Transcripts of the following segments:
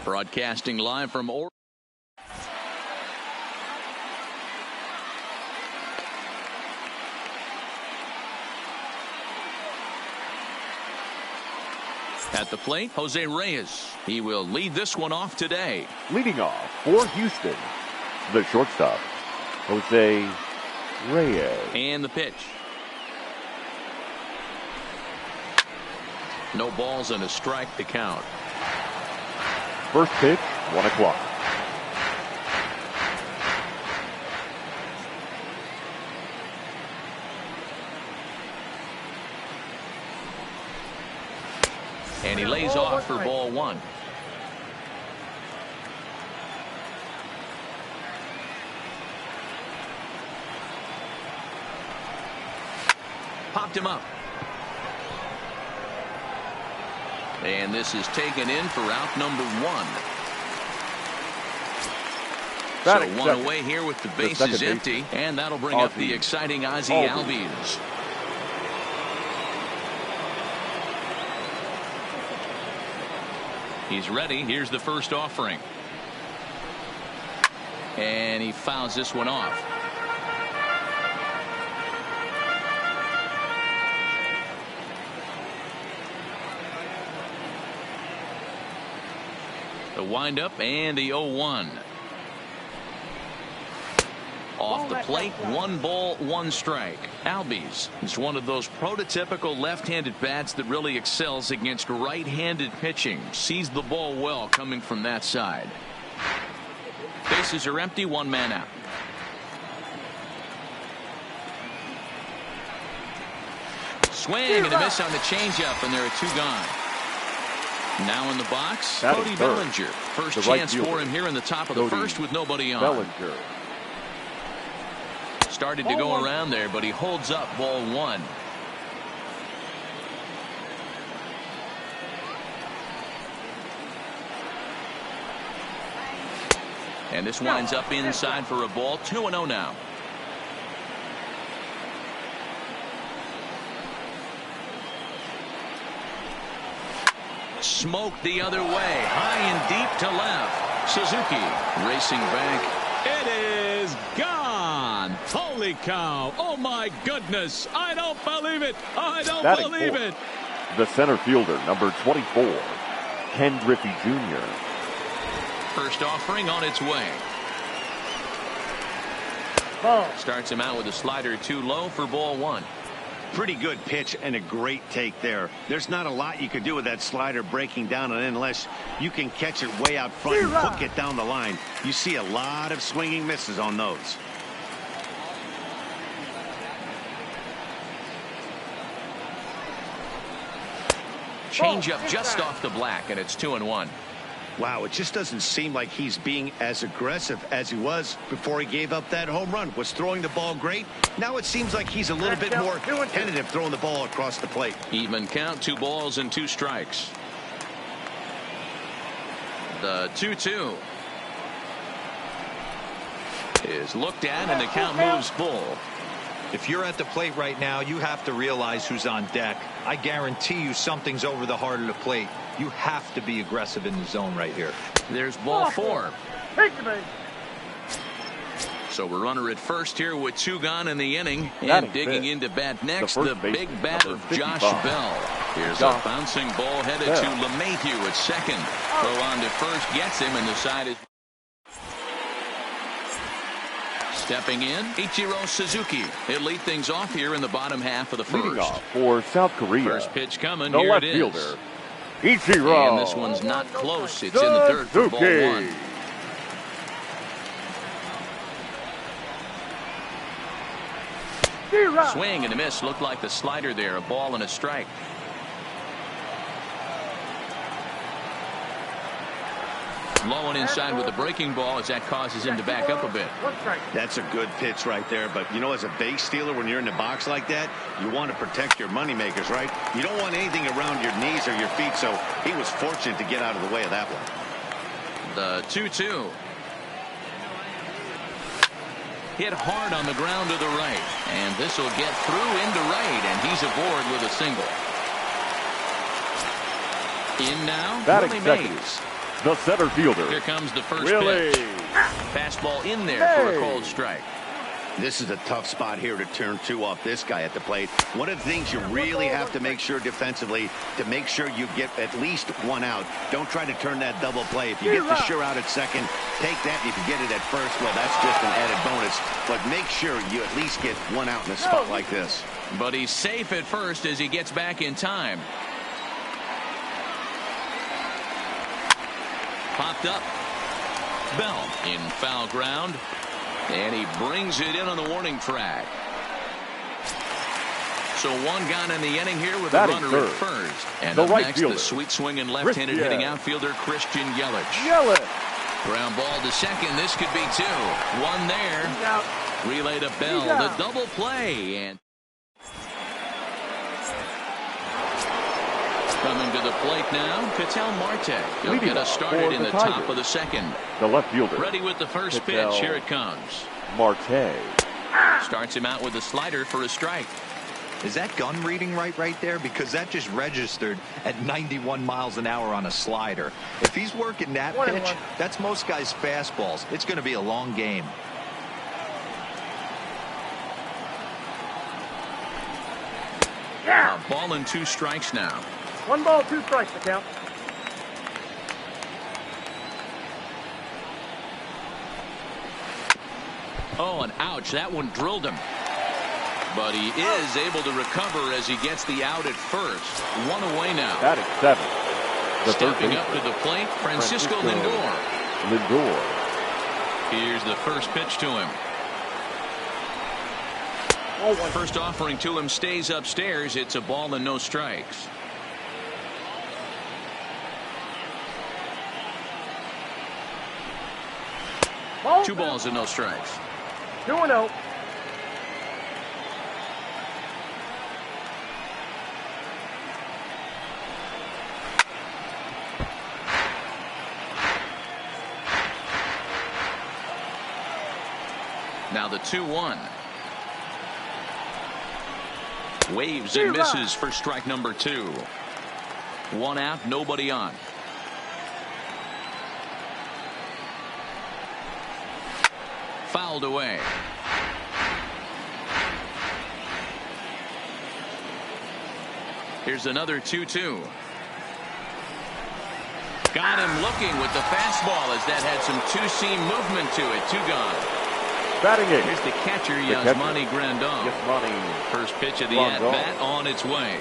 Broadcasting live from Oregon. At the plate, Jose Reyes. He will lead this one off today. Leading off for Houston, the shortstop, Jose Reyes. And the pitch. No balls and a strike to count. First pitch, 1 o'clock. And he lays off for ball 1. Popped him up. And this is taken in for out number 1. So one away here with the bases empty. And that'll bring up the exciting Ozzie Albies. He's ready. Here's the first offering. And he fouls this one off. The windup and the 0-1. Off the plate, 1 ball, 1 strike. Albies is one of those prototypical left-handed bats that really excels against right-handed pitching. Sees the ball well coming from that side. Bases are empty, 1 man out. Swing and a miss on the changeup, and there are 2 gone. Now in the box, Cody Bellinger. First chance for him here in the top of the first with nobody on. Bellinger. Started to go around there, but he holds up ball 1. And this winds up inside for a ball. 2-0 now. Smoked the other way, high and deep to left. Suzuki racing back. It is gone. Holy cow. Oh my goodness. I don't believe it. I don't believe it. The center fielder, number 24, Ken Griffey Jr. First offering on its way. Starts him out with a slider too low for ball 1. Pretty good pitch and a great take there. There's not a lot you can do with that slider breaking down and unless you can catch it way out front and hook it down the line. You see a lot of swinging misses on those. Changeup just off the black, and it's 2-1. Wow, it just doesn't seem like he's being as aggressive as he was before he gave up that home run. Was throwing the ball great. Now it seems like he's a little bit more tentative throwing the ball across the plate. Even count, 2 balls and 2 strikes. The 2-2 is looked at, and the count moves full. If you're at the plate right now, you have to realize who's on deck. I guarantee you something's over the heart of the plate. You have to be aggressive in the zone right here. There's ball 4. So we're runner at first here with 2 gone in the inning. And digging into bat next, the big bat of Josh Bell. Here's a bouncing ball headed to LeMahieu at second. Throw on to first, gets him, and the side is... Stepping in, Ichiro Suzuki. He'll lead things off here in the bottom half of the first. Leading off for South Korea. First pitch coming. The here left it is. fielder, Ichiro. And this one's not close. It's in the dirt for ball 1. Swing and a miss. Looked like the slider there. A ball and a strike. Low and inside with the breaking ball as that causes him to back up a bit. That's a good pitch right there. But, you know, as a base stealer, when you're in the box like that, you want to protect your moneymakers, right? You don't want anything around your knees or your feet. So he was fortunate to get out of the way of that one. The 2-2. Hit hard on the ground to the right. And this will get through into right. And he's aboard with a single. In now, Willie Mays. The center fielder. Here comes the first Willie. pitch. Fastball in there for a cold strike. This is a tough spot here to turn 2 off this guy at the plate. One of the things you really have to make sure defensively, to make sure you get at least 1 out. Don't try to turn that double play. If you get the sure out at second, take that. If you get it at first, well, that's just an added bonus. But make sure you at least get 1 out in a spot like this. But he's safe at first as he gets back in time. Popped up. Bell in foul ground. And he brings it in on the warning track. So 1 gone in the inning here with a runner at first. And up next, the sweet swinging left-handed hitting outfielder Christian Yelich. Ground ball to second. This could be 2. 1 there. Relay to Bell. The double play. And coming to the plate now, Ketel Marte. He'll get us started in the top of the second. The left fielder. Ready with the first pitch. Here it comes. Marte. Starts him out with a slider for a strike. Is that gun reading right there? Because that just registered at 91 miles an hour on a slider. If he's working that pitch, that's most guys' fastballs. It's going to be a long game. A ball and 2 strikes now. 1 ball, 2 strikes to count. Oh, and ouch, that one drilled him. But he is able to recover as he gets the out at first. 1 away now. That is 7. Stepping up to the plate, Francisco Lindor. Here's the first pitch to him. First offering to him stays upstairs. It's a ball and no strikes. Two balls and no strikes. 2-0. Now the 2-1. Waves and misses for strike number 2. 1 out, nobody on. Fouled away. Here's another 2-2. Got him looking with the fastball as that had some two-seam movement to it. 2 gone. Batting it. Here's the catcher, Yasmani Grandal. First pitch of the at-bat on its way.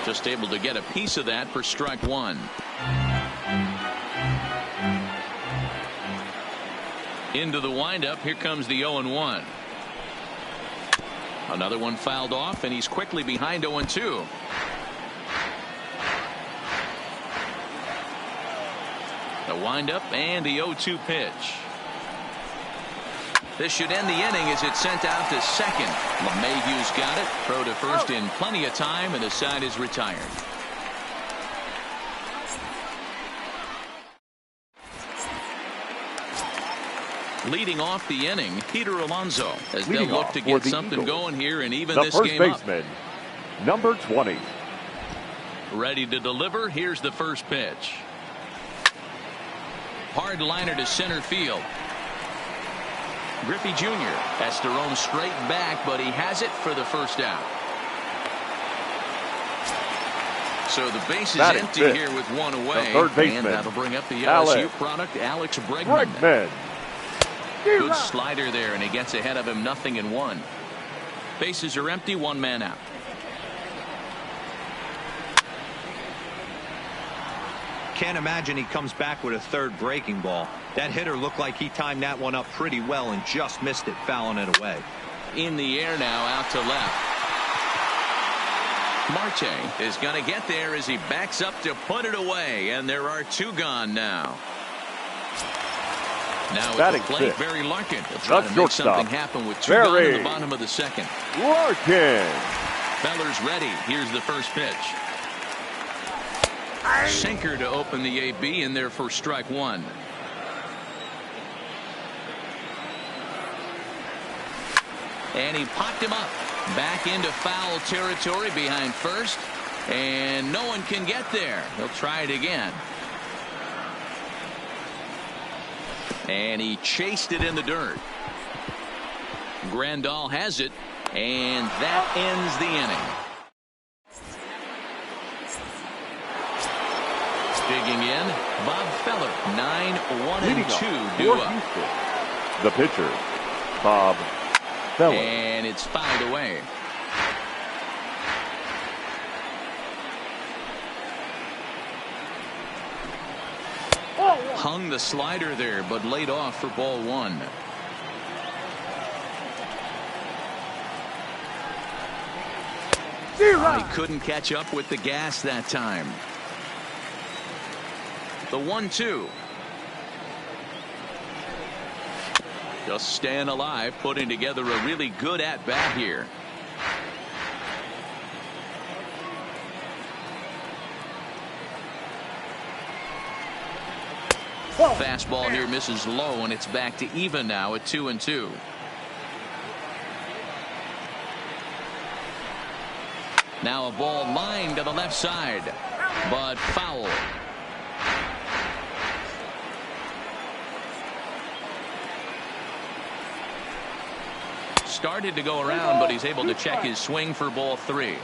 Just able to get a piece of that for strike 1. Into the windup. Here comes the 0-1. Another one fouled off, and he's quickly behind 0-2. The windup and the 0-2 pitch. This should end the inning as it's sent out to second. LeMahieu's got it. Throw to first in plenty of time, and the side is retired. Leading off the inning, Peter Alonso, as they'll look to get something going here and even this game up. The first baseman, number 20. Ready to deliver. Here's the first pitch. Hard liner to center field. Griffey Jr. has to roam straight back, but he has it for the first out. So the base is empty here with 1 away. Third baseman, and that'll bring up the LSU product, Alex Bregman. Good slider there, and he gets ahead of him. 0-1. Bases are empty. 1 man out. Can't imagine he comes back with a third breaking ball. That hitter looked like he timed that one up pretty well and just missed it, fouling it away. In the air now, out to left. Marte is going to get there as he backs up to put it away, and there are 2 gone now. Now at the plate, Barry Larkin will try to make something happen with 2 gone in the bottom of the second. Larkin. Feller's ready. Here's the first pitch. Sinker to open the AB in there for strike 1. And he popped him up. Back into foul territory behind first. And no one can get there. He'll try it again. And he chased it in the dirt. Grandal has it, and that ends the inning. Digging in, Bob Feller, 9-1-2 due up. Houston, the pitcher, Bob Feller. And it's fouled away. Hung the slider there, but laid off for ball one. He couldn't catch up with the gas that time. The 1-2. Just staying alive, putting together a really good at-bat here. Fastball here misses low, and it's back to even now at 2-2. Now a ball lined to the left side, but foul. Started to go around, but he's able to check his swing for ball three.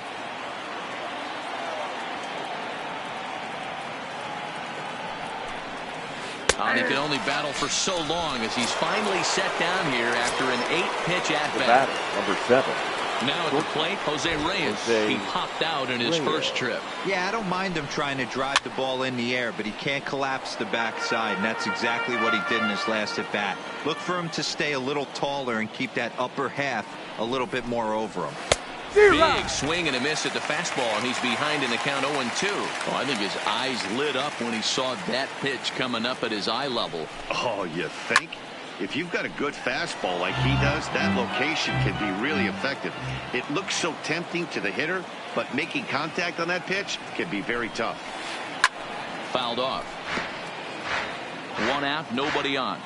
And he can only battle for so long as he's finally set down here after an 8-pitch at-bat. Number 7. Now at the plate, Jose Reyes. He popped out in his first trip. Yeah, I don't mind him trying to drive the ball in the air, but he can't collapse the backside, and that's exactly what he did in his last at-bat. Look for him to stay a little taller and keep that upper half a little bit more over him. Big swing and a miss at the fastball, and he's behind in the count 0-2. Oh, I think his eyes lit up when he saw that pitch coming up at his eye level. Oh, you think? If you've got a good fastball like he does, that location can be really effective. It looks so tempting to the hitter, but making contact on that pitch can be very tough. Fouled off. One out, nobody on.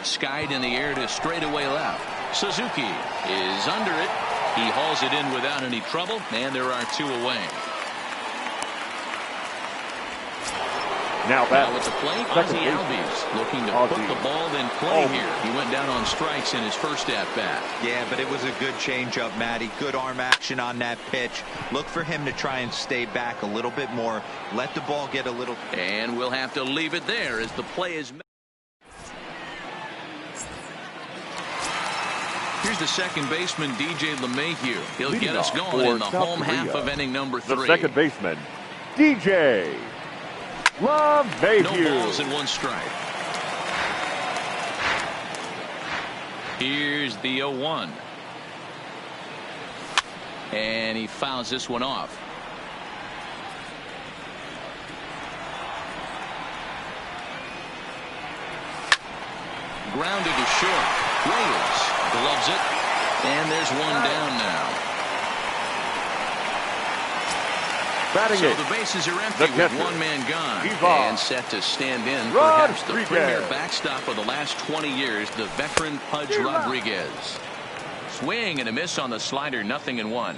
Skied in the air to straightaway left. Suzuki is under it. He hauls it in without any trouble, and there are 2 away. Now at the plate, Ozzie Albies looking to put the ball in play here. He went down on strikes in his first at-bat. Yeah, but it was a good changeup, Matty. Good arm action on that pitch. Look for him to try and stay back a little bit more. Let the ball get a little... And we'll have to leave it there as the play is... Here's the second baseman, DJ LeMahieu. He'll get us going in the home half of inning number 3. The second baseman, DJ LeMahieu. No balls and 1 strike. Here's the 0-1. And he fouls this one off. Grounded to short. Reyes gloves it, and there's 1 down now. So the bases are empty with 1 man gone and set to stand in perhaps the premier backstop of the last 20 years, the veteran Pudge Rodriguez. Swing and a miss on the slider, 0-1.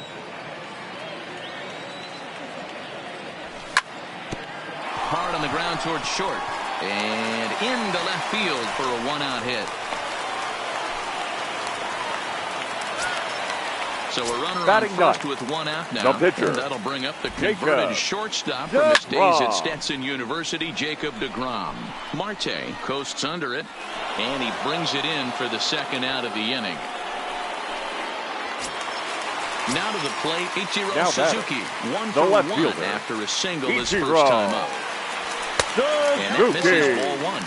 Hard on the ground towards short and into left field for a 1-out hit. So a runner on first with 1 out now. The pitcher. And that'll bring up the converted shortstop from his days at Stetson University, Jacob deGrom. Marte coasts under it, and he brings it in for the 2nd out of the inning. Now to the plate, Ichiro Suzuki. 1 for 1 after a single his first time up. And that misses ball 1.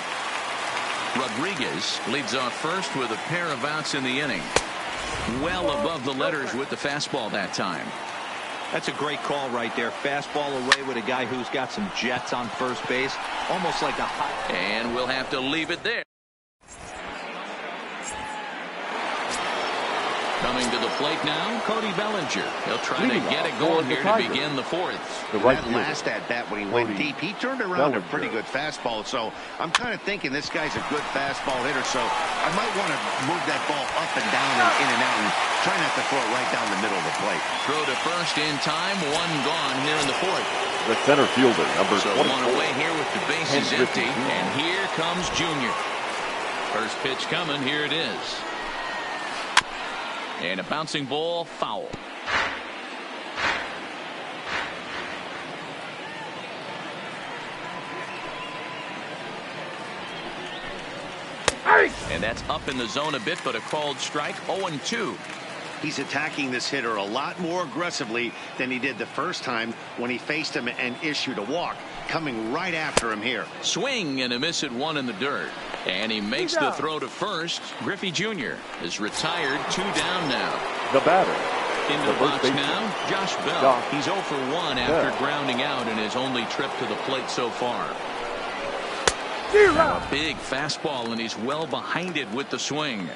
Rodriguez leads off first with a pair of outs in the inning. Well above the letters with the fastball that time. That's a great call right there. Fastball away with a guy who's got some jets on first base. Almost like a high. And we'll have to leave it there. Coming to the plate now, Cody Bellinger. He'll try to get it going here to begin the fourth. That last at bat when he went deep, he turned around a pretty good fastball. So I'm kind of thinking this guy's a good fastball hitter. So I might want to move that ball up and down and in and out and try not to throw it right down the middle of the plate. Throw to first in time, one gone here in the fourth. The center fielder, number 24. One away here with the bases empty, and here comes Junior. First pitch coming, here it is. And a bouncing ball, foul. And that's up in the zone a bit, but a called strike, 0-2. He's attacking this hitter a lot more aggressively than he did the first time when he faced him and issued a walk. Coming right after him here. Swing and a miss at one in the dirt. And he makes the throw to first. Griffey Jr. is retired, 2 down now. The batter. Into the box now, Josh Bell. He's 0 for 1 after grounding out in his only trip to the plate so far. Now a big fastball, and he's well behind it with the swing.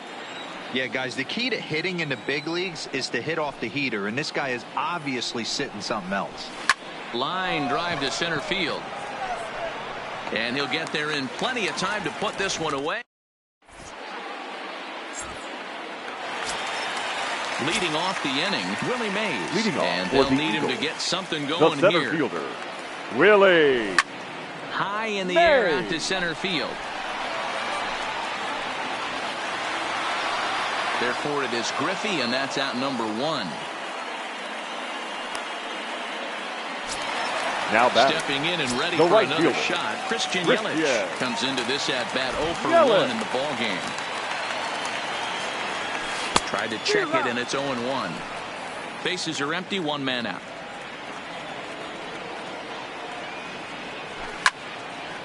Yeah, guys, the key to hitting in the big leagues is to hit off the heater, and this guy is obviously sitting something else. Line drive to center field. And he'll get there in plenty of time to put this one away. Leading off the inning, Willie Mays. And they'll need him to get something going the here. Center fielder, Willie. High in the air out to center field. Therefore, it is Griffey, and that's out number 1. Now back. Stepping in and ready for another shot. Christian Yelich comes into this at bat 0 for 1 in the ball game. Tried to check it, and it's 0-1. Bases are empty, 1 man out.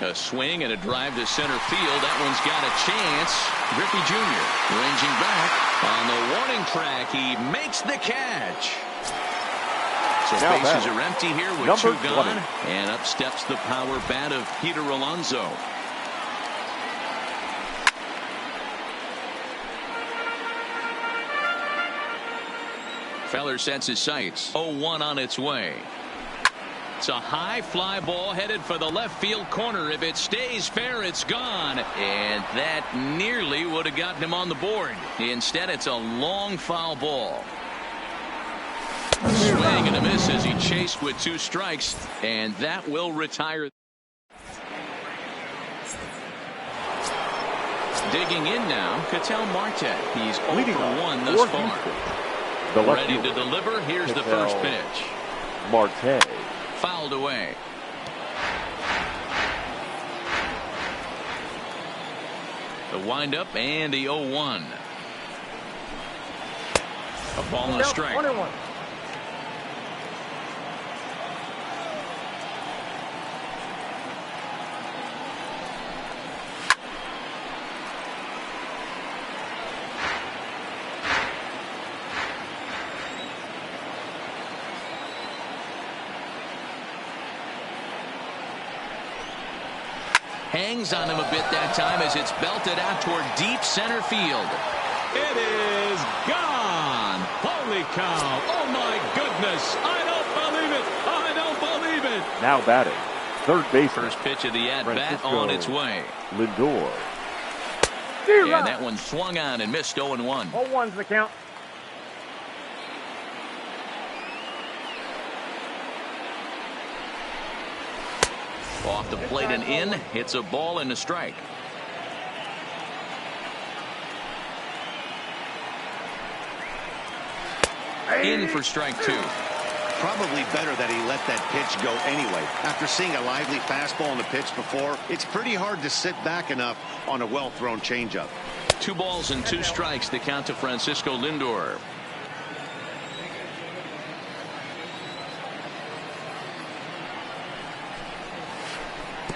A swing and a drive to center field. That one's got a chance. Griffey Jr. ranging back on the warning track. He makes the catch. So bases are empty here with 2 gone. And up steps the power bat of Peter Alonso. Feller sets his sights. 0-1 on its way. It's a high fly ball headed for the left field corner. If it stays fair, it's gone. And that nearly would have gotten him on the board. Instead, it's a long foul ball. Swing and a miss as he chased with 2 strikes. And that will retire. Digging in now, Ketel Marte. He's 0 for 1 thus far. Ready to deliver. Here's the first pitch. Marte. Fouled away. The windup and the 0-1. A ball and a strike. 21. Hangs on him a bit that time as it's belted out toward deep center field. It is gone. Holy cow. Oh, my goodness. I don't believe it. I don't believe it. Now batting. Third base. First pitch of the at-bat on its way. Lindor. And that one swung on and missed 0-1. 0-1's the count. Off the plate and in. Hits a ball and a strike. In for strike 2. Probably better that he let that pitch go anyway. After seeing a lively fastball in the pitch before, it's pretty hard to sit back enough on a well-thrown changeup. 2 balls and 2 strikes to count to Francisco Lindor.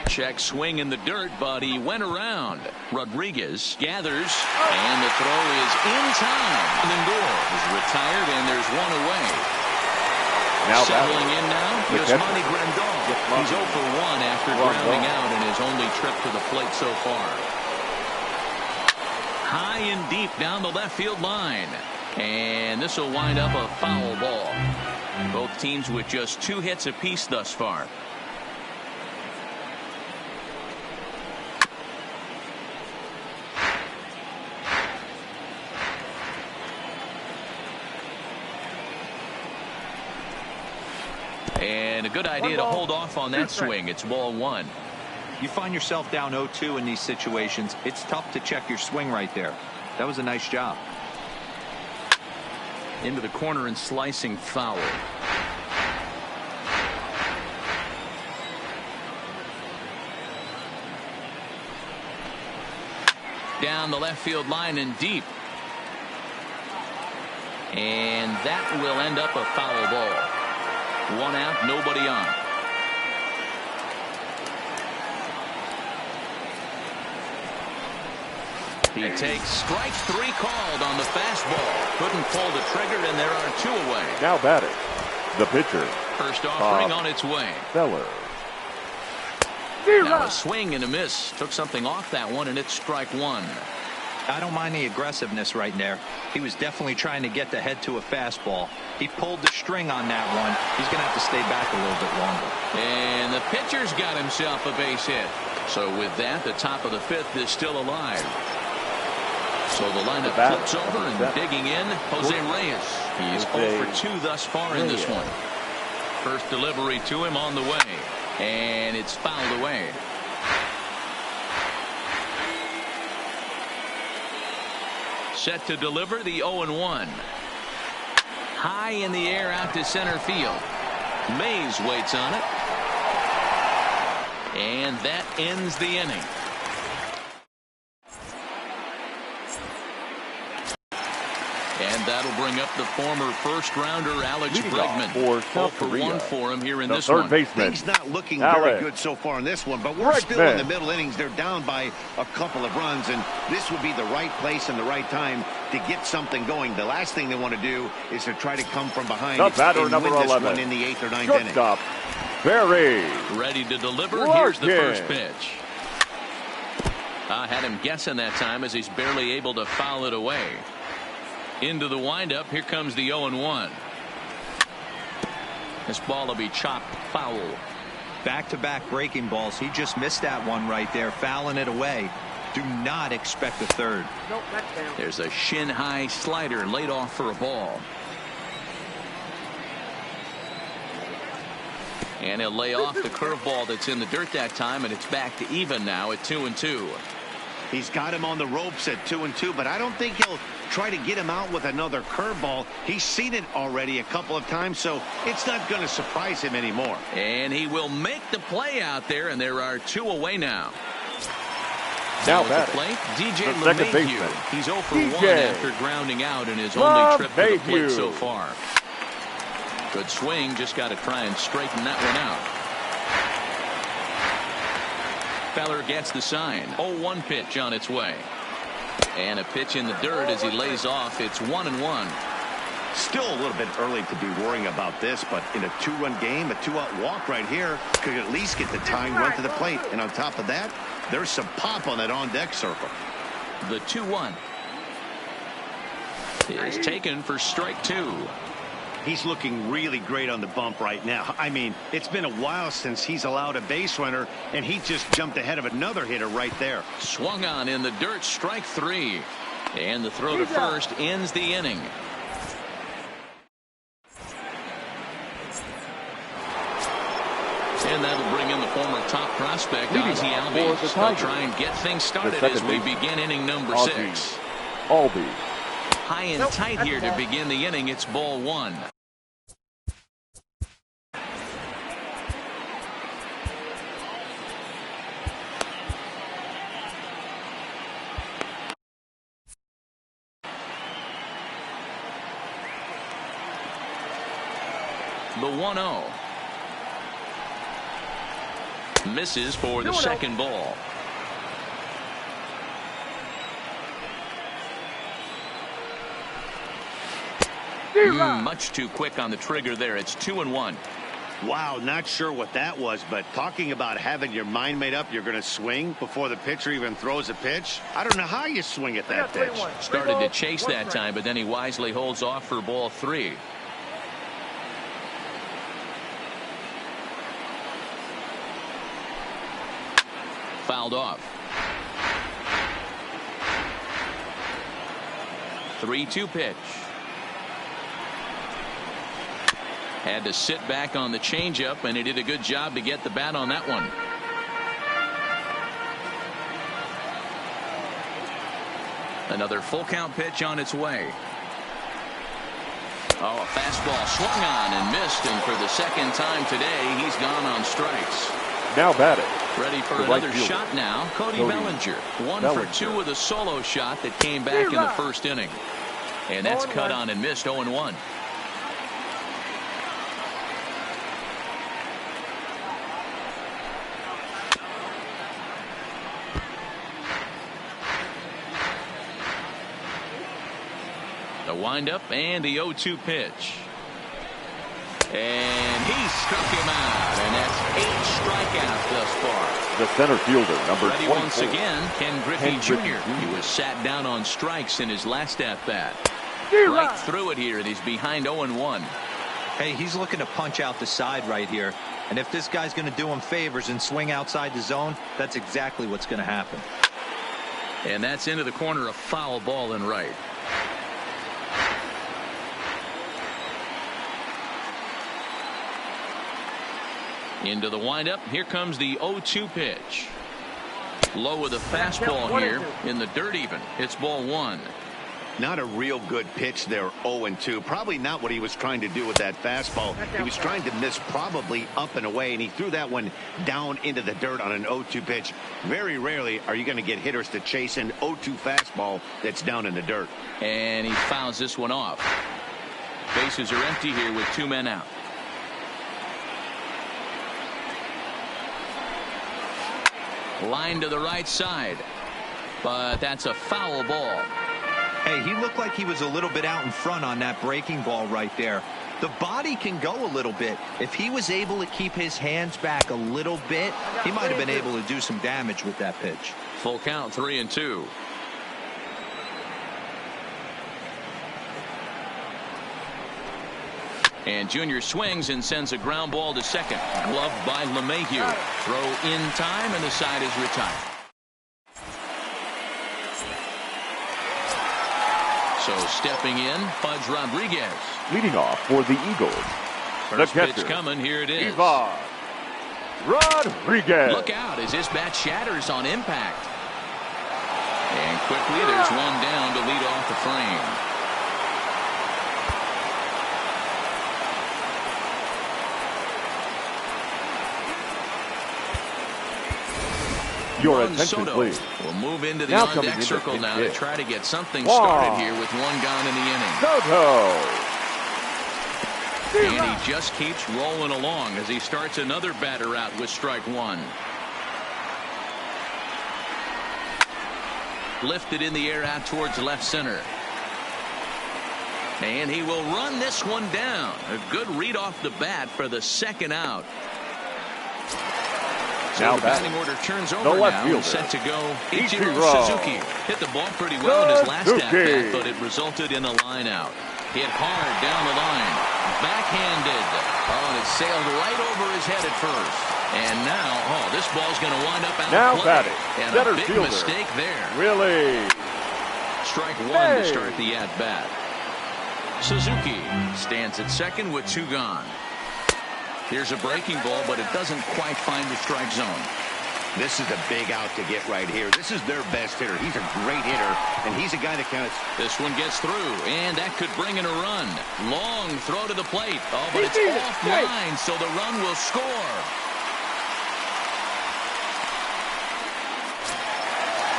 Check swing in the dirt, but he went around. Rodriguez gathers, and the throw is in time. Lindor is retired, and there's 1 away. Now settling in now, Yasmani Grandal. He's 0 for 1 after grounding out in his only trip to the plate so far. High and deep down the left field line. And this will wind up a foul ball. Both teams with just 2 hits apiece thus far. And a good idea to hold off on that swing. It's ball 1. You find yourself down 0-2 in these situations. It's tough to check your swing right there. That was a nice job. Into the corner and slicing foul. Down the left field line and deep. And that will end up a foul ball. 1 out, nobody on. He takes strike 3 called on the fastball. Couldn't pull the trigger, and there are 2 away. Now batting, the pitcher. First offering on its way. Feller. Now a swing and a miss. Took something off that one, and it's strike 1. I don't mind the aggressiveness right there. He was definitely trying to get the head to a fastball. He pulled the string on that one. He's going to have to stay back a little bit longer. And the pitcher's got himself a base hit. So with that, the top of the 5th is still alive. So the lineup flips over and digging in, Jose Reyes. He's 0 for 2 thus far in this one. First delivery to him on the way. And it's fouled away. Set to deliver the 0-1. High in the air out to center field. Mays waits on it. And that ends the inning. And that'll bring up the former first-rounder Alex Bregman. 0 for 1 for him here in this one. Things not looking very good so far in this one, but we're still in the middle innings. They're down by a couple of runs, and this would be the right place and the right time to get something going. The last thing they want to do is to try to come from behind the batter, and number win this 11. one in the 8th or 9th inning. Shortstop, Berry. Ready to deliver. Here's the first pitch. I had him guessing that time as he's barely able to foul it away. Into the windup. Here comes the 0-1. This ball will be chopped foul. Back-to-back breaking balls. He just missed that one right there, fouling it away. Do not expect a third. Nope, that's down. There's a shin-high slider laid off for a ball. And he'll lay off the curveball that's in the dirt that time, and it's back to even now at 2-2. He's got him on the ropes at 2-2, but I don't think he'll try to get him out with another curveball. He's seen it already a couple of times, so it's not going to surprise him anymore. And he will make the play out there, and there are 2 away now. Now at the plate, DJ LeMahieu. He's 0 for 1 after grounding out in his only trip to the plate so far. Good swing, just got to try and straighten that one out. Feller gets the sign. 0-1 pitch on its way. And a pitch in the dirt as he lays off. It's 1-1. Still a little bit early to be worrying about this, but in a 2-run game, a 2-out walk right here could at least get the tying run to the plate. And on top of that, there's some pop on that on-deck circle. The 2-1 is taken for strike 2. He's looking really great on the bump right now. I mean, it's been a while since he's allowed a base runner, and he just jumped ahead of another hitter right there. Swung on in the dirt, strike 3. And the throw to first ends the inning. And that'll bring in the former top prospect, Ozzie Albies. They'll try and get things started as we begin inning number 6. Albies. High and tight here to begin the inning. It's ball 1. The 1-0. Misses for the second ball. Much too quick on the trigger there. It's 2-1. Wow, not sure what that was, but talking about having your mind made up you're going to swing before the pitcher even throws a pitch. I don't know how you swing at that pitch. Started to chase that time, but then he wisely holds off for ball 3. Fouled off. 3-2 pitch. Had to sit back on the changeup, and he did a good job to get the bat on that one. Another full count pitch on its way. Oh, a fastball swung on and missed, and for the second time today, he's gone on strikes. Now batting. Ready for another shot now. Cody Bellinger. 1 for 2 with a solo shot that came back in the first inning. And that's cut on and missed. 0-1. The windup and the 0-2 pitch. And he struck him out, and that's 8 strikeouts thus far. The center fielder, number 24. Ready once again, Ken Griffey Jr. He was sat down on strikes in his last at-bat. Right through it here, and he's behind 0-1. Hey, he's looking to punch out the side right here. And if this guy's going to do him favors and swing outside the zone, that's exactly what's going to happen. And that's into the corner, a foul ball and right. Into the windup. Here comes the 0-2 pitch. Low with a fastball here in the dirt even. It's ball 1. Not a real good pitch there. 0-2. Probably not what he was trying to do with that fastball. He was trying to miss probably up and away, and he threw that one down into the dirt on an 0-2 pitch. Very rarely are you going to get hitters to chase an 0-2 fastball that's down in the dirt. And he fouls this one off. Bases are empty here with 2 men out. Line to the right side, but that's a foul ball. Hey, he looked like he was a little bit out in front on that breaking ball right there. The body can go a little bit. If he was able to keep his hands back a little bit, he might have been able to do some damage with that pitch. Full count, 3-2. And Junior swings and sends a ground ball to second. Gloved by LeMahieu. Throw in time, and the side is retired. So stepping in, Pudge Rodriguez. Leading off for the Eagles. First pitch coming. Here it is. Ivan Rodriguez. Look out as his bat shatters on impact. And quickly there's one down to lead off the frame. Your attention, Soto please. will move into the on-deck circle now to try to get something started here with one gone in the inning. Soto. And he just keeps rolling along as he starts another batter out with strike 1. Lifted in the air out towards left center. And he will run this one down. A good read off the bat for the second out. So now the batting order turns over the left now fielder. And set to go. Ichiro Suzuki hit the ball pretty well in his last at-bat, but it resulted in a line out. Hit hard down the line. Backhanded. Oh, and it sailed right over his head at first. And now, this ball's going to wind up out now of play. Batting. And Center a big fielder. mistake there. Really? Strike 1 to start the at-bat. Suzuki stands at second with 2 gone. Here's a breaking ball, but it doesn't quite find the strike zone. This is a big out to get right here. This is their best hitter. He's a great hitter, and he's a guy that counts. This one gets through, and that could bring in a run. Long throw to the plate. Oh, but it's offline, so the run will score.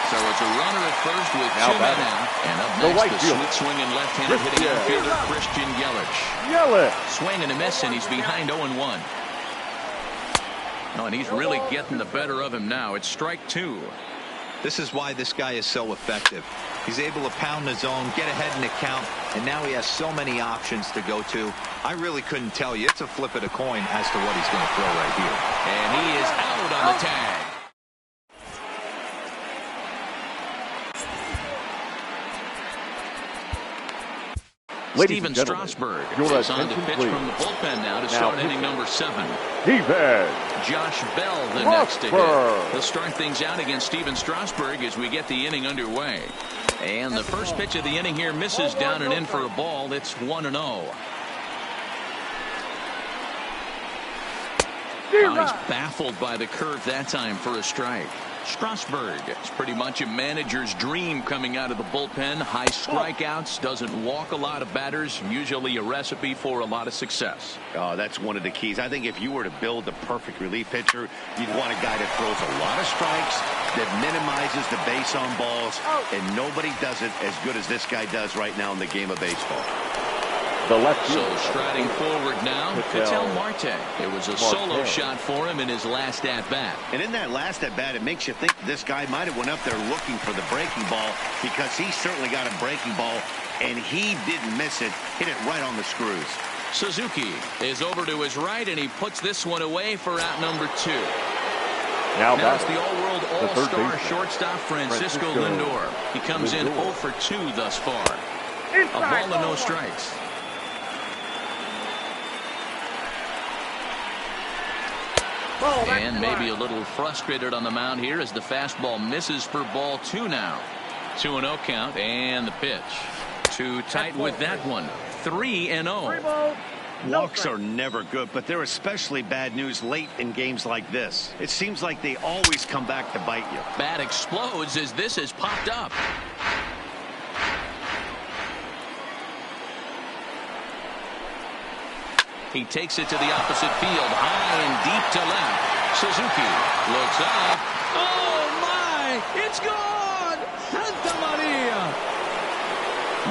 So it's a runner at first with 2 men out. And up next, the sweet swinging left-handed hitting outfielder Christian Yelich. Swing and a miss, and he's behind 0-1. Oh, and he's really getting the better of him now. It's strike 2. This is why this guy is so effective. He's able to pound the zone, get ahead in the count, and now he has so many options to go to. I really couldn't tell you. It's a flip of the coin as to what he's going to throw right here. And he is out on the tag. Steven Strasburg is on to pitch from the bullpen now to start inning number 7. Josh Bell the next to hit. He'll start things out against Steven Strasburg as we get the inning underway. And the first pitch of the inning here misses down and in for a ball. It's 1-0. He's baffled by the curve that time for a strike. Strasburg, it's pretty much a manager's dream coming out of the bullpen. High strikeouts, doesn't walk a lot of batters, usually a recipe for a lot of success. Oh, that's one of the keys. I think if you were to build the perfect relief pitcher, you'd want a guy that throws a lot of strikes, that minimizes the base on balls, and nobody does it as good as this guy does right now in the game of baseball. So striding forward now, Ketel Marte. It was a solo shot for him in his last at-bat. And in that last at-bat, it makes you think this guy might have went up there looking for the breaking ball, because he certainly got a breaking ball, and he didn't miss it. Hit it right on the screws. Suzuki is over to his right, and he puts this one away for out number 2. Now it's the all-world all-star shortstop Francisco Lindor. He comes in 0 for 2 thus far. A ball and no strikes. And maybe a little frustrated on the mound here as the fastball misses for ball 2 now. 2-0 count, and the pitch. Too tight with that one. 3-0. Walks are never good, but they're especially bad news late in games like this. It seems like they always come back to bite you. Bat explodes as this has popped up. He takes it to the opposite field, high and deep to left. Suzuki looks up. Oh, my! It's gone! Santa Maria!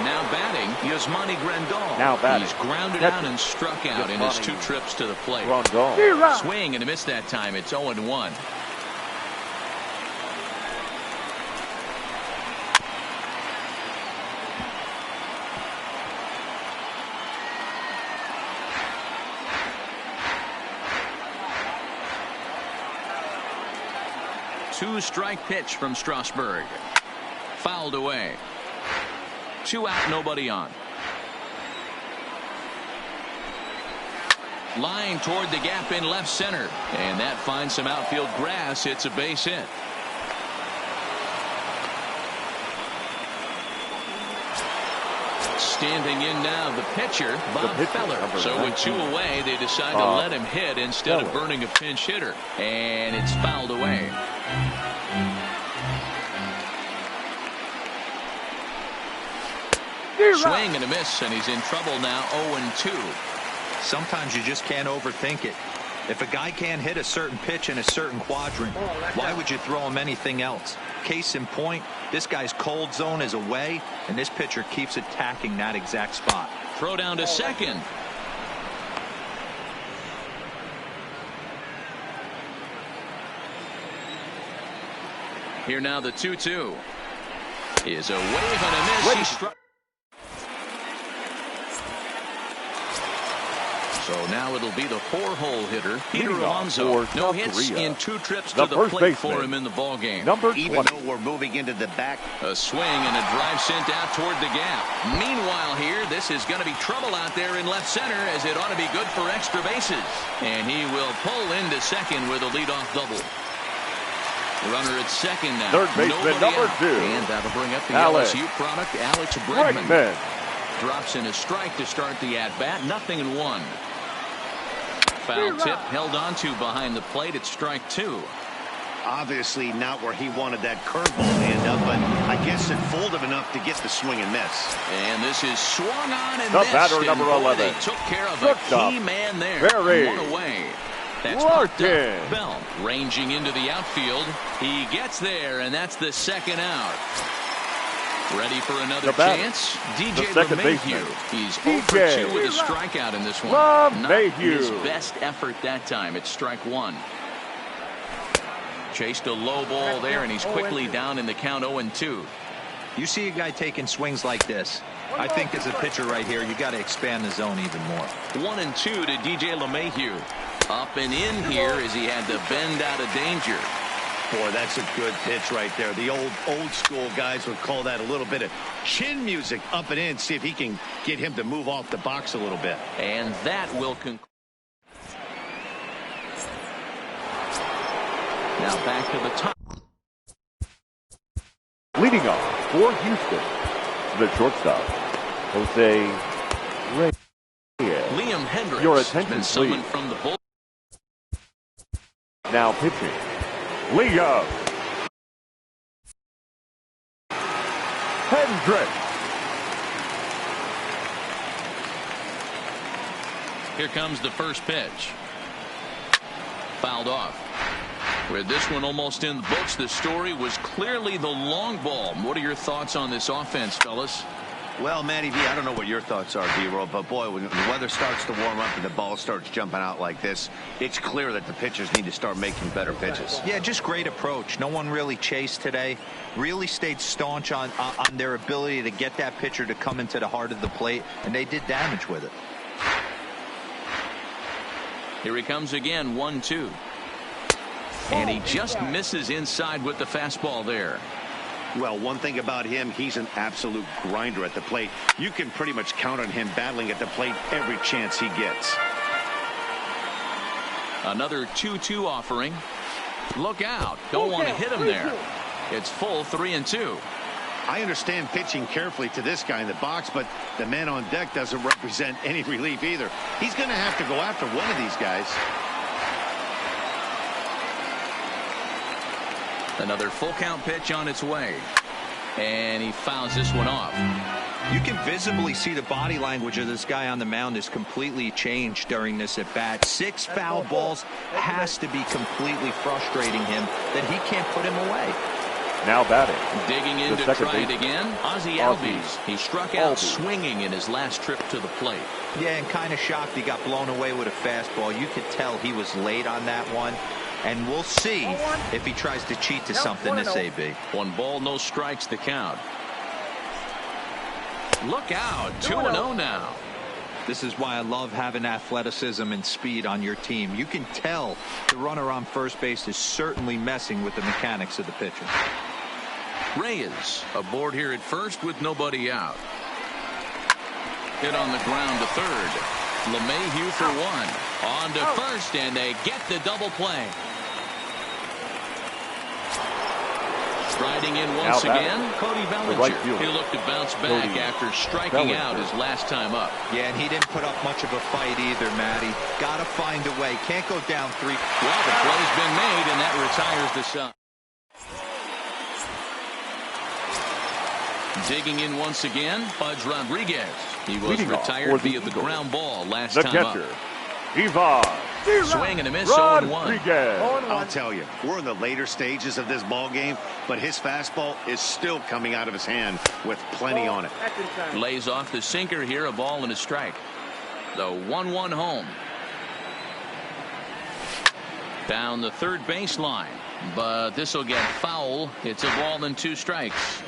Now batting, Yasmani Grandal. He's grounded out and struck out in his 2 trips to the plate. Swing and a miss that time. It's 0-1. Two-strike pitch from Strasburg. Fouled away. 2 out, nobody on. Line toward the gap in left center. And that finds some outfield grass. It's a base hit. Standing in now, the pitcher, Bob Feller. So with 2 away, they decide to let him hit instead of burning a pinch hitter. And it's fouled away. Swing and a miss, and he's in trouble now. 0-2. Sometimes you just can't overthink it. If a guy can't hit a certain pitch in a certain quadrant, why would you throw him anything else? Case in point, this guy's cold zone is away, and this pitcher keeps attacking that exact spot. Throw down to second. Here now the 2-2 is a wave and a miss. So now it'll be the 4-hole hitter, Peter Alonso. No hits in 2 trips to the plate for him in the ball game. Even though we're moving into the back. A swing and a drive sent out toward the gap. Meanwhile here, this is going to be trouble out there in left center, as it ought to be good for extra bases. And he will pull into second with a leadoff double. Runner at second now. Third baseman number 2. And that'll bring up the LSU product, Alex Bregman. Drops in a strike to start the at-bat. 0-1. Foul tip held on to behind the plate at strike 2. Obviously not where he wanted that curveball to end up, but I guess it folded enough to get the swing and miss. And this is swung on and the missed. Batter number 11. They took care of a key man there. 1 away. That's popped up. Bell ranging into the outfield. He gets there, and that's the second out. Ready for another chance? DJ LeMahieu. He's 0 for 2 with a strikeout in this one. Not his best effort that time. It's strike 1. Chased a low ball there, and he's quickly down in the count 0-2. You see a guy taking swings like this. I think as a pitcher right here, you got to expand the zone even more. 1-2 to DJ LeMahieu. Up and in here as he had to bend out of danger. Boy, that's a good pitch right there. The old school guys would call that a little bit of chin music. Up and in, see if he can get him to move off the box a little bit. And that will conclude. Now back to the top. Leading off for Houston, the shortstop, Jose Reyes. Liam Hendricks Your has attention, been summoned please. from the bull. Now pitching, Liam Hendricks. Here comes the first pitch. Fouled off. With this one almost in the books, the story was clearly the long ball. What are your thoughts on this offense, fellas? Well, Matty V, I don't know what your thoughts are, D-Roll, but boy, when the weather starts to warm up and the ball starts jumping out like this, it's clear that the pitchers need to start making better pitches. Yeah, just great approach. No one really chased today. Really stayed staunch on their ability to get that pitcher to come into the heart of the plate, and they did damage with it. Here he comes again, 1-2. And he just misses inside with the fastball there. Well, one thing about him, he's an absolute grinder at the plate. You can pretty much count on him battling at the plate every chance he gets. Another 2-2 offering. Look out. Don't want to hit him there. It's full 3-2. I understand pitching carefully to this guy in the box, but the man on deck doesn't represent any relief either. He's going to have to go after one of these guys. Another full count pitch on its way. And he fouls this one off. You can visibly see the body language of this guy on the mound is completely changed during this at bat. 6 foul balls has to be completely frustrating him that he can't put him away. Now batting. Digging in to try it again. Ozzie Albies. He struck out swinging in his last trip to the plate. Yeah, and kind of shocked he got blown away with a fastball. You could tell he was late on that one. And we'll see if he tries to cheat to something this AB. 1 ball, no strikes the count. Look out. 2-0 now. This is why I love having athleticism and speed on your team. You can tell the runner on first base is certainly messing with the mechanics of the pitcher. Reyes aboard here at first with nobody out. Hit on the ground to third. LeMahieu for 1. On to first, and they get the double play. Striding in once again, Cody Bellinger. Right He'll look to bounce back after striking out his last time up. Yeah, and he didn't put up much of a fight either, Matty. Got to find a way. Can't go down 3. Well, the play's been made, and that retires the side. Digging in once again, Pudge Rodriguez. He was retired via the ground ball last time up. Ivan. Swing and a miss, 0-1. I'll tell you, we're in the later stages of this ball game, but his fastball is still coming out of his hand with plenty on it. Lays off the sinker here, a ball and a strike. The 1-1 home. Down the third baseline, but this will get foul. It's a ball and 2 strikes.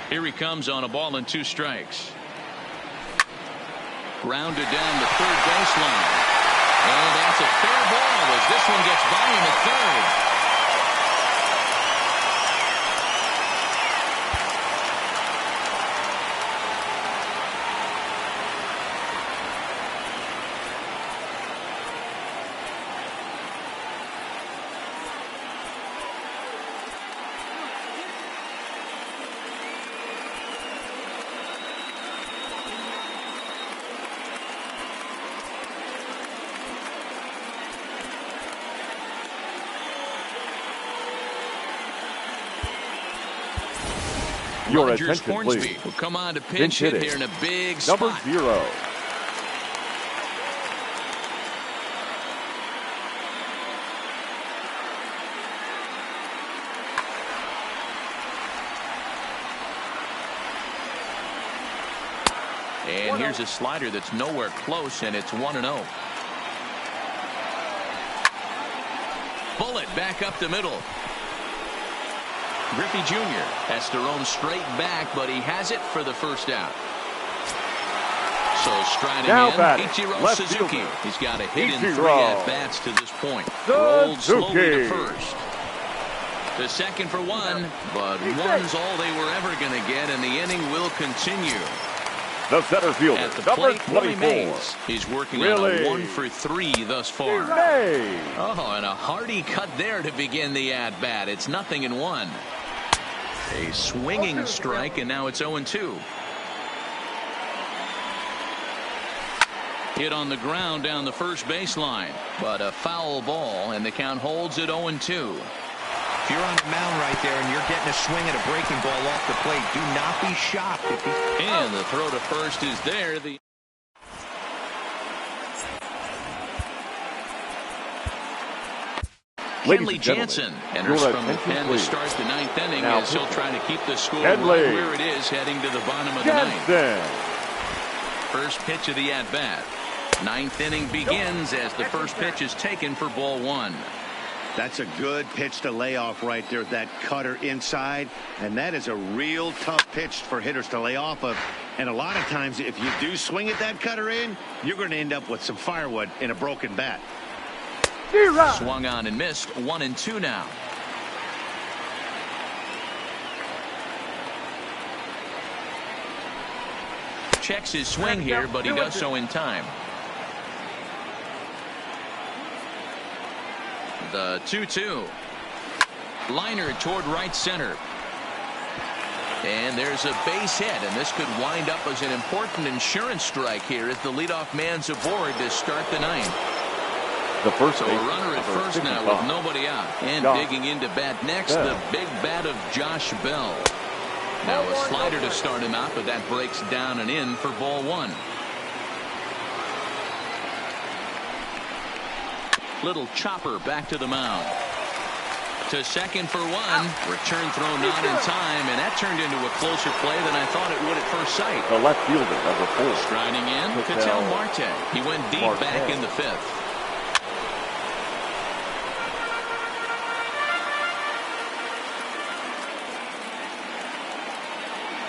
Here he comes on a ball and 2 strikes. Grounded down the third baseline. And that's a fair ball as this one gets by him at third. Your Rogers attention, Hornsby please. will come on to pinch hit here in a big spot. Number 0. And here's a slider that's nowhere close, and it's 1-0. Bullet back up the middle. Griffey Jr. has to roam straight back, but he has it for the first out. So striding Now in, Ichiro Suzuki. fielder. He's got a hit in 3 Ichiro at-bats to this point. Rolled slowly to Suzuki. first. The second for 1, but 1's all they were ever going to get, and the inning will continue. The center fielder, At the number plate, Willie 24. Mays. He's working on a 1 for 3 thus far. Mays. Oh, and a hearty cut there to begin the at-bat. It's 0-1. A swinging strike, and now it's 0-2. Hit on the ground down the first baseline, but a foul ball, and the count holds at 0-2. If you're on the mound right there and you're getting a swing at a breaking ball off the plate, do not be shocked if he... And the throw to first is there. Henley Jansen enters from the pen to start the 9th inning now as he'll try to keep the score Henley. right where it is heading to the bottom of the Jansen. 9th. First pitch of the at-bat. 9th inning begins as the first pitch is taken for ball 1. That's a good pitch to lay off right there, that cutter inside, and that is a real tough pitch for hitters to lay off of. And a lot of times if you do swing at that cutter in, you're going to end up with some firewood in a broken bat. Swung on and missed. 1-2 now. Checks his swing here, but he does so in time. The 2-2. Liner toward right center. And there's a base hit, and this could wind up as an important insurance strike here as the leadoff man's aboard to start the 9th. The first So a runner at first now with nobody out. And digging into bat next, the big bat of Josh Bell. Now a slider to start him out, but that breaks down and in for ball 1. Little chopper back to the mound. To second for 1. Return throw not in time, and that turned into a closer play than I thought it would at first sight. The left fielder, number 4. Striding in, Ketel Marte. He went deep back in the 5th.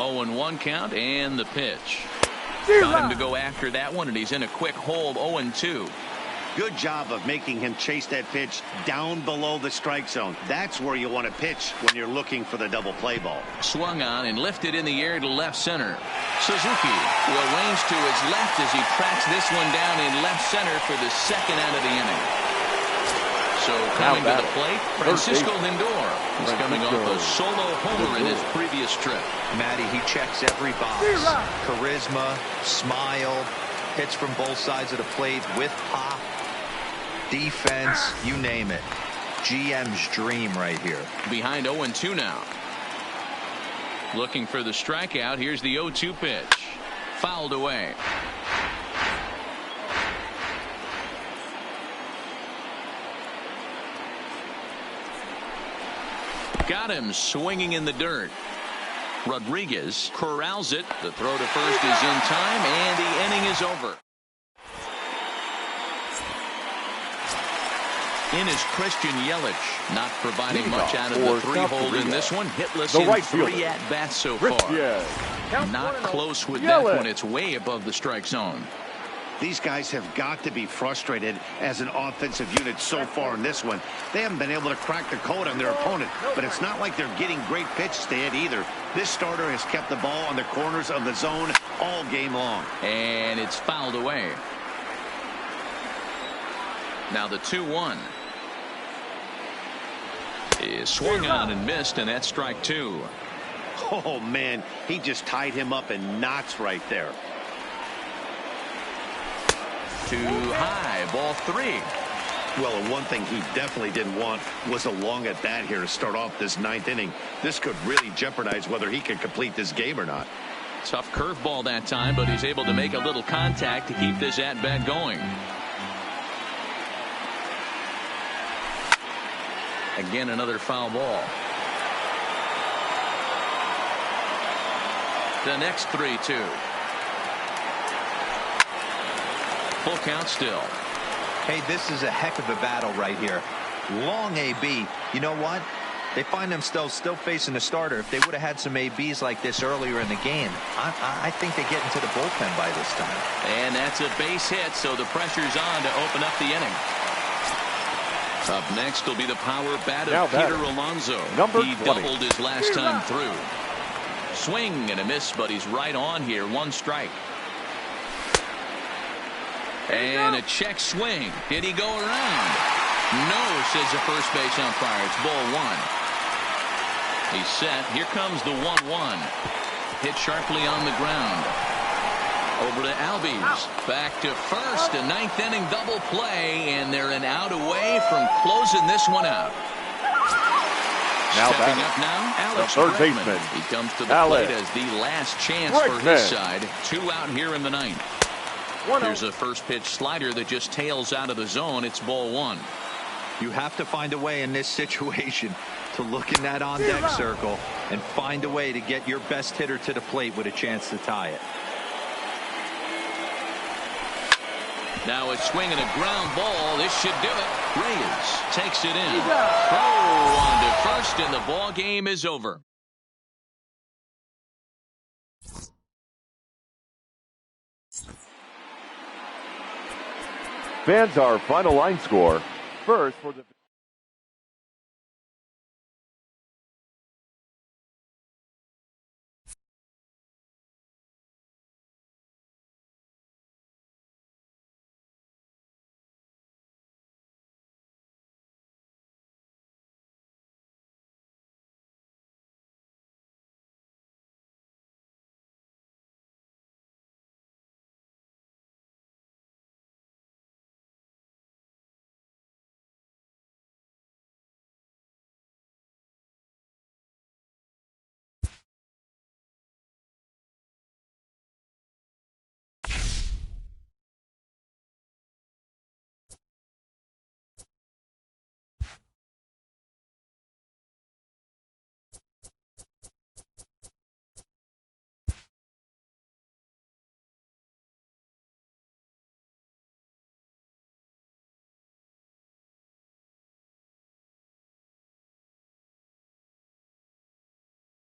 Oh, and 1 count, and the pitch. Got him to go after that one, and he's in a quick hold. 0-2. Good job of making him chase that pitch down below the strike zone. That's where you want to pitch when you're looking for the double play ball. Swung on and lifted in the air to left center. Suzuki will range to his left as he tracks this one down in left center for the second out of the inning. So coming to the plate, Francisco Lindor. He's coming off a solo homer in his previous trip. Matty, he checks every box. Charisma, smile, hits from both sides of the plate with pop. Defense, you name it. GM's dream right here. Behind 0-2 now. Looking for the strikeout. Here's the 0-2 pitch. Fouled away. Got him swinging in the dirt. Rodriguez corrals it. The throw to first is in time, and the inning is over. In is Christian Yelich, not providing much out of the 3-hole in this one. Hitless in 3 at-bats so far. Not close with that one. It's way above the strike zone. These guys have got to be frustrated as an offensive unit so far in this one. They haven't been able to crack the code on their opponent, but it's not like they're getting great pitches to hit either. This starter has kept the ball on the corners of the zone all game long. And it's fouled away. Now the 2-1 is swung on and missed, and that's strike 2. Oh man, he just tied him up in knots right there. Too high, ball 3. Well, and one thing he definitely didn't want was a long at bat here to start off this 9th inning. This could really jeopardize whether he can complete this game or not. Tough curveball that time, but he's able to make a little contact to keep this at bat going. Again, another foul ball. The next 3-2. Full count still. Hey, this is a heck of a battle right here. Long AB. You know what? They find themselves still facing a starter. If they would have had some ABs like this earlier in the game, I think they get into the bullpen by this time. And that's a base hit, so the pressure's on to open up the inning. Up next will be the power bat of Peter Alonso. He doubled his last time through. Swing and a miss, but he's right on here. 1 strike. And a check swing. Did he go around? No, says the first base umpire. It's ball 1. He's set. Here comes the 1-1. Hit sharply on the ground. Over to Albies. Back to first. A 9th inning double play, and they're an out away from closing this one out. Stepping up now, Alex Bregman. He comes to the plate as the last chance for his side. 2 out here in the 9th. Here's a first pitch slider that just tails out of the zone. It's ball 1. You have to find a way in this situation to look in that on-deck circle and find a way to get your best hitter to the plate with a chance to tie it. Now a swing and a ground ball. This should do it. Reyes takes it in. Throw on to first, and the ball game is over. Fans, our final line score. First for the